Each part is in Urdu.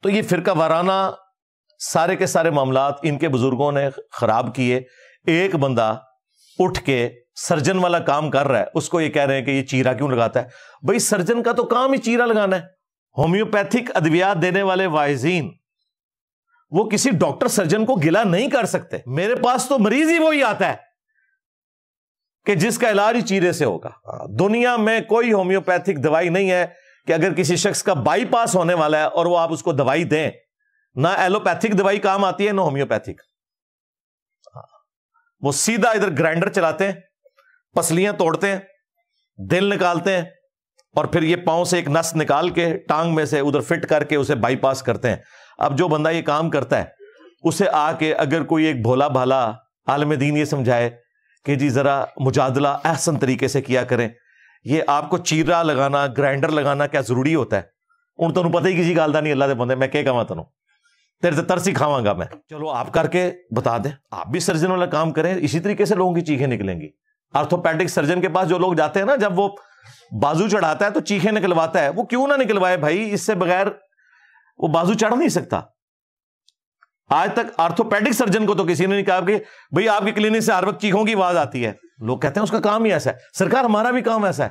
تو یہ فرقہ وارانہ سارے کے سارے معاملات ان کے بزرگوں نے خراب کیے. ایک بندہ اٹھ کے سرجن والا کام کر رہا ہے, اس کو یہ کہہ رہے ہیں کہ یہ چیرا کیوں لگاتا ہے؟ بھائی سرجن کا تو کام ہی چیرا لگانا ہے. ہومیوپیتھک ادویات دینے والے واعظین وہ کسی ڈاکٹر سرجن کو گلا نہیں کر سکتے. میرے پاس تو مریض ہی وہی آتا ہے کہ جس کا علاج ہی چیرے سے ہوگا. دنیا میں کوئی ہومیوپیتھک دوائی نہیں ہے کہ اگر کسی شخص کا بائی پاس ہونے والا ہے اور وہ آپ اس کو دوائی دیں, نہ ایلوپیتھک دوائی کام آتی ہے نہ ہومیوپیتھک. وہ سیدھا ادھر گرائنڈر چلاتے ہیں, پسلیاں توڑتے ہیں, دل نکالتے ہیں, اور پھر یہ پاؤں سے ایک نس نکال کے ٹانگ میں سے ادھر فٹ کر کے اسے بائی پاس کرتے ہیں. اب جو بندہ یہ کام کرتا ہے اسے آ کے اگر کوئی ایک بھولا بھالا عالم دین یہ سمجھائے کہ جی ذرا مجادلہ احسن طریقے سے کیا کریں, یہ آپ کو چیرا لگانا گرائنڈر لگانا کیا ضروری ہوتا ہے؟ ان تو پتہ ہی کسی گال دا نہیں اللہ دے بندے, میں کہہ کہاں تنوں تیرے سے ترسی کھاواں گا میں. چلو آپ کر کے بتا دیں, آپ بھی سرجن والا کام کریں, اسی طریقے سے لوگوں کی چیخیں نکلیں گی. آرتھوپیڈک سرجن کے پاس جو لوگ جاتے ہیں نا, جب وہ بازو چڑھاتا ہے تو چیخیں نکلواتا ہے. وہ کیوں نہ نکلوائے بھائی, اس سے بغیر وہ بازو چڑھ نہیں سکتا. آج تک آرتھوپیڈک سرجن کو تو کسی نے نہیں کہا کہ بھئی آپ کی کلینک سے ہر وقت چیخوں کی آواز آتی ہے. لوگ کہتے ہیں اس کا کام ہی ایسا ہے. سرکار ہمارا بھی کام ایسا ہے,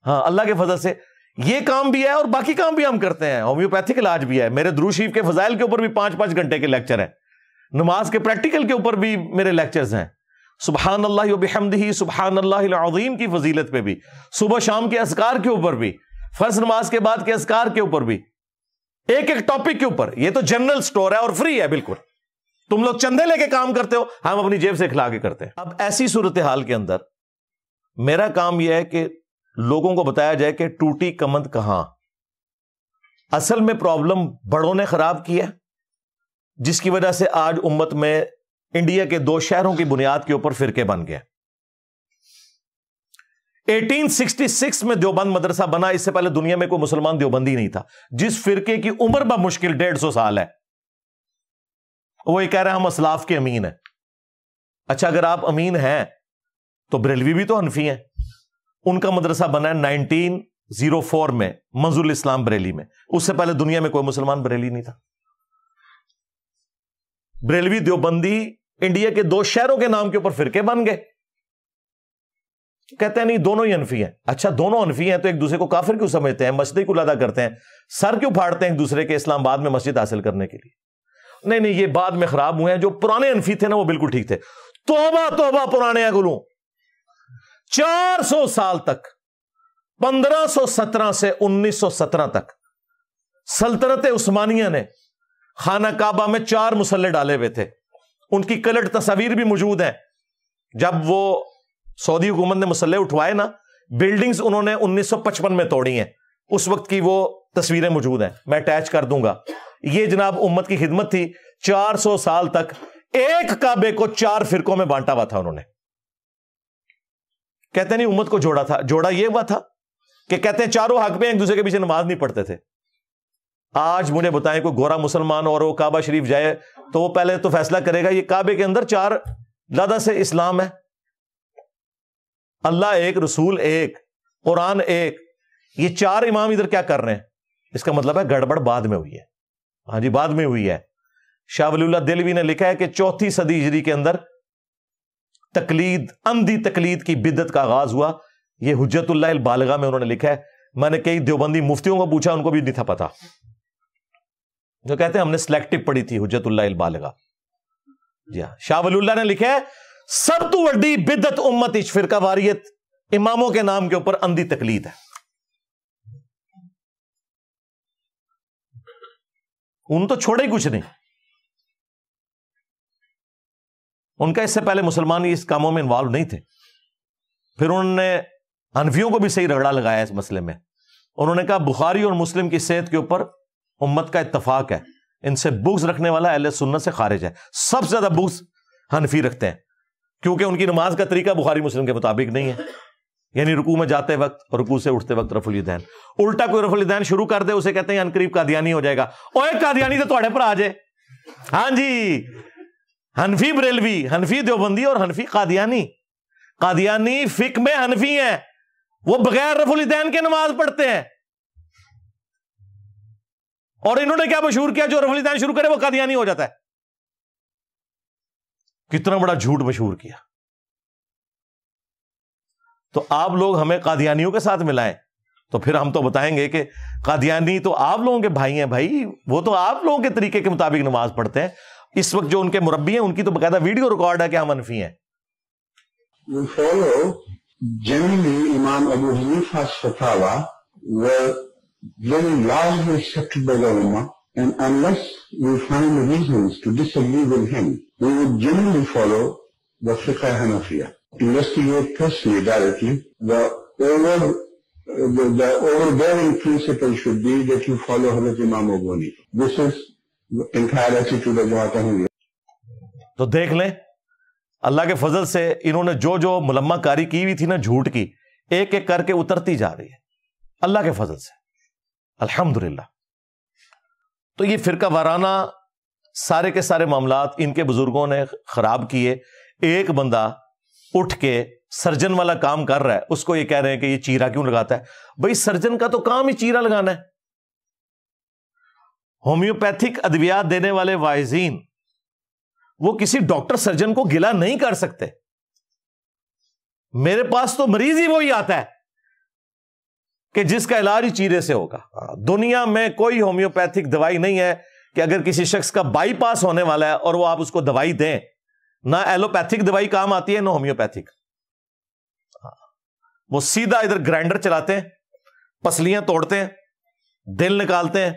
ہاں اللہ کے فضل سے یہ کام بھی ہے اور باقی کام بھی ہم کرتے ہیں. ہومیوپیتھک علاج بھی ہے. میرے درود شریف کے فضائل کے اوپر بھی 5-5 گھنٹے کے لیکچر ہیں. نماز کے پریکٹیکل کے اوپر بھی میرے لیکچرز ہیں. سبحان اللہ وبحمدہ سبحان اللہ العظیم کی فضیلت پہ بھی, صبح شام کے اذکار کے اوپر بھی, فرض نماز کے بعد کے اذکار کے اوپر بھی, ایک ایک ٹاپک کے اوپر. یہ تو جنرل سٹور ہے اور فری ہے بالکل. تم لوگ چندے لے کے کام کرتے ہو, ہم اپنی جیب سے کھلا کے کرتے ہیں. اب ایسی صورتحال کے اندر میرا کام یہ ہے کہ لوگوں کو بتایا جائے کہ ٹوٹی کمند کہاں. اصل میں پرابلم بڑوں نے خراب کیا, جس کی وجہ سے آج امت میں انڈیا کے 2 شہروں کی بنیاد کے اوپر فرقے بن گئے. 1866 میں دیوبند مدرسہ بنا, اس سے پہلے دنیا میں کوئی مسلمان دیوبندی نہیں تھا. جس فرقے کی عمر بمشکل 150 سال ہے, وہ یہ کہہ رہے ہیں ہم اسلاف کے امین ہیں. اچھا اگر آپ امین ہیں تو بریلوی بھی تو حنفی ہیں. ان کا مدرسہ بنا ہے 1904 میں منظور الاسلام بریلی میں. اس سے پہلے دنیا میں کوئی مسلمان بریلی نہیں تھا. بریلوی دیوبندی انڈیا کے 2 شہروں کے نام کے اوپر فرقے بن گئے. کہتے ہیں نہیں دونوں ہی حنفی ہیں. اچھا دونوں حنفی ہیں تو ایک دوسرے کو کافر کیوں سمجھتے ہیں, مسجد کیوں ادا کرتے ہیں, سر کیوں پھاڑتے ہیں ایک دوسرے کے اسلام آباد میں مسجد حاصل کرنے کے لیے؟ نہیں یہ بعد میں خراب ہوئے ہیں. جو پرانے حنفی تھے نا وہ بالکل ٹھیک تھے. توبہ توبہ پرانے اگلوں 400 سال تک, 1517 سے 1917 تک سلطنت عثمانیہ نے خانہ کعبہ میں 4 مسلے ڈالے ہوئے تھے. ان کی کلٹ تصاویر بھی موجود ہیں. جب وہ سعودی حکومت نے مسلے اٹھوائے نا, بلڈنگز انہوں نے 1955 میں توڑی ہیں. اس وقت کی وہ تصویریں موجود ہیں, میں اٹیچ کر دوں گا. یہ جناب امت کی خدمت تھی. 400 سال تک ایک کعبے کو 4 فرقوں میں بانٹا ہوا تھا انہوں نے. کہتے نہیں امت کو جوڑا تھا. جوڑا یہ ہوا تھا کہ کہتے ہیں چاروں حق میں ایک دوسرے کے پیچھے نماز نہیں پڑھتے تھے. آج مجھے بتائیں کوئی گورا مسلمان اور وہ کعبہ شریف جائے تو وہ پہلے تو فیصلہ کرے گا یہ کعبے کے اندر 4 لادہ سے اسلام ہے, اللہ ایک, رسول ایک, قرآن ایک, یہ 4 امام ادھر کیا کر رہے ہیں؟ اس کا مطلب ہے گڑبڑ بعد میں ہوئی ہے. ہاں جی بعد میں ہوئی ہے. شاہ ولی اللہ دہلوی نے لکھا ہے کہ 4تھی صدی ہجری کے اندر تقلید, اندھی تقلید کی بدعت کا آغاز ہوا. یہ حجت اللہ البالغہ میں انہوں نے لکھا ہے. میں نے کئی دیوبندی مفتیوں کو پوچھا, ان کو بھی نہیں تھا پتا, جو کہتے ہیں ہم نے سلیکٹو پڑھی تھی حجت اللہ البالغہ. جی ہاں, شاہ ولی اللہ نے لکھا ہے سب تو وڈی بدعت امت اچ فرقہ واریت اماموں کے نام کے اوپر اندھی تقلید ہے. ان تو چھوڑے ہی کچھ نہیں. ان کا اس سے پہلے مسلمان اس کاموں میں انوالو نہیں تھے. پھر انہوں نے حنفیوں کو بھی صحیح رگڑا لگایا اس مسئلے میں. انہوں نے کہا بخاری اور مسلم کی صحت کے اوپر امت کا اتفاق ہے, ان سے بغض رکھنے والا اہل سنت سے خارج ہے. سب سے زیادہ بغض حنفی رکھتے ہیں کیونکہ ان کی نماز کا طریقہ بخاری مسلم کے مطابق نہیں ہے. یعنی رکوع میں جاتے وقت اور رکوع سے اٹھتے وقت رفع الیدین. الٹا کوئی رفع الیدین شروع کر دے اسے کہتے ہیں عنقریب قادیانی ہو جائے گا. اوے قادیانی تو تھوڑے پر آ جائے. ہاں جی, حنفی بریلوی, حنفی دیوبندی اور حنفی قادیانی. قادیانی فقہ میں حنفی ہیں, وہ بغیر رفع الیدین کے نماز پڑھتے ہیں. اور انہوں نے کیا مشہور کیا؟ جو رفلی دان شروع کرے وہ قادیانی ہو جاتا ہے. کتنا بڑا جھوٹ مشہور کیا. تو آپ لوگ ہمیں قادیانیوں کے ساتھ ملائیں تو پھر ہم تو بتائیں گے کہ قادیانی تو آپ لوگوں کے بھائی ہیں بھائی, وہ تو آپ لوگوں کے طریقے کے مطابق نماز پڑھتے ہیں. اس وقت جو ان کے مربی ہیں ان کی تو باقاعدہ ویڈیو ریکارڈ ہے کہ ہم منفی ہیں. We follow generally Imam Abu Hanifa's fatwa were very largely accepted by the Ummah, and unless we find reasons to disagree with him, we would generally follow the Fiqh Hanafiya. Investigate personally directly. The overbearing principle should be that you follow Hazrat Imam Abu Hanifa. This is the entire attitude of Jamaat Ahmadiyya. تو دیکھ لیں اللہ کے فضل سے انہوں نے جو جو ملمہ کاری کی ہوئی تھی نا جھوٹ کی, ایک ایک کر کے اترتی جا رہی ہے اللہ کے فضل سے, الحمدللہ. تو یہ فرقہ وارانہ سارے کے سارے معاملات ان کے بزرگوں نے خراب کیے. ایک بندہ اٹھ کے سرجن والا کام کر رہا ہے, اس کو یہ کہہ رہے ہیں کہ یہ چیرا کیوں لگاتا ہے؟ بھائی سرجن کا تو کام ہی چیرا لگانا ہے. ہومیوپیتھک ادویات دینے والے واعظین وہ کسی ڈاکٹر سرجن کو گلا نہیں کر سکتے. میرے پاس تو مریض ہی وہی آتا ہے کہ جس کا علاج ہی چیرے سے ہوگا. دنیا میں کوئی ہومیوپیتھک دوائی نہیں ہے کہ اگر کسی شخص کا بائی پاس ہونے والا ہے اور وہ آپ اس کو دوائی دیں, نہ ایلوپیتھک دوائی کام آتی ہے نہ ہومیوپیتھک. وہ سیدھا ادھر گرائنڈر چلاتے ہیں, پسلیاں توڑتے ہیں, دل نکالتے ہیں,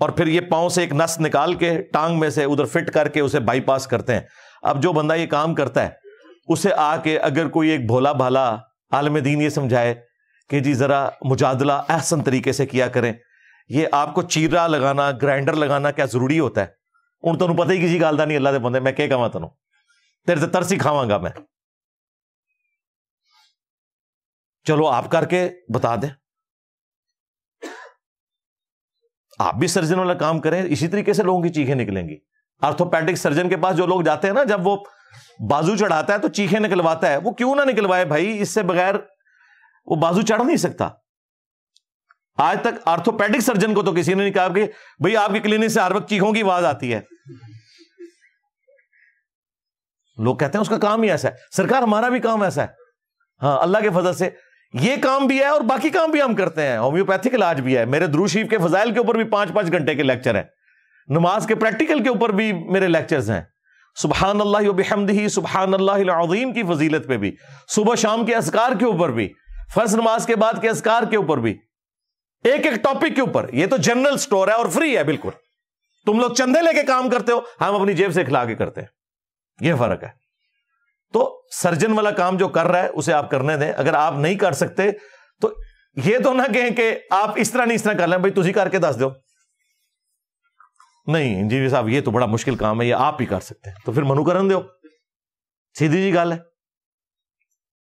اور پھر یہ پاؤں سے ایک نس نکال کے ٹانگ میں سے ادھر فٹ کر کے اسے بائی پاس کرتے ہیں. اب جو بندہ یہ کام کرتا ہے اسے آ کے اگر کوئی ایک بھولا بھالا عالم دین یہ سمجھائے کہ جی ذرا مجادلہ احسن طریقے سے کیا کریں, یہ آپ کو چیرا لگانا گرائنڈر لگانا کیا ضروری ہوتا ہے؟ ان تو پتہ ہی کسی گال دا نہیں اللہ دے بندے, میں کہہ کہاں تنوں تیرے سے ترسی کھاواں گا میں. چلو آپ کر کے بتا دیں, آپ بھی سرجن والا کام کریں, اسی طریقے سے لوگوں کی چیخیں نکلیں گی. آرتھوپیڈک سرجن کے پاس جو لوگ جاتے ہیں نا, جب وہ بازو چڑھاتا ہے تو چیخیں نکلواتا ہے. وہ کیوں نہ نکلوائے بھائی, اس سے بغیر وہ بازو چڑھ نہیں سکتا. آج تک آرتھوپیڈک سرجن کو تو کسی نے نہیں کہا کہ بھئی آپ کی کلینک سے ہر وقت چیخوں کی آواز آتی ہے. لوگ کہتے ہیں اس کا کام ہی ایسا ہے. سرکار ہمارا بھی کام ایسا ہے. ہاں اللہ کے فضل سے یہ کام بھی ہے اور باقی کام بھی ہم کرتے ہیں. ہومیوپیتھک علاج بھی ہے. میرے درود شریف کے فضائل کے اوپر بھی 5-5 گھنٹے کے لیکچر ہیں. نماز کے پریکٹیکل کے اوپر بھی میرے لیکچرز ہیں. سبحان اللہ وبحمدہ سبحان اللہ العظیم کی فضیلت پہ بھی, صبح شام کے اذکار کے اوپر بھی, فرض نماز کے بعد کے اذکار کے اوپر بھی, ایک ایک ٹاپک کے اوپر. یہ تو جنرل سٹور ہے اور فری ہے بالکل. تم لوگ چندے لے کے کام کرتے ہو, ہم اپنی جیب سے کھلا کے کرتے ہیں. یہ فرق ہے. تو سرجن والا کام جو کر رہا ہے اسے آپ کرنے دیں. اگر آپ نہیں کر سکتے تو یہ تو نہ کہیں کہ آپ اس طرح نہیں اس طرح کر لیں, بھائی تجھی کر کے دس دو. نہیں انجینئر صاحب یہ تو بڑا مشکل کام ہے, یہ آپ ہی کر سکتے ہیں, تو پھر منو کرن دو. سیدھی جی گل ہے.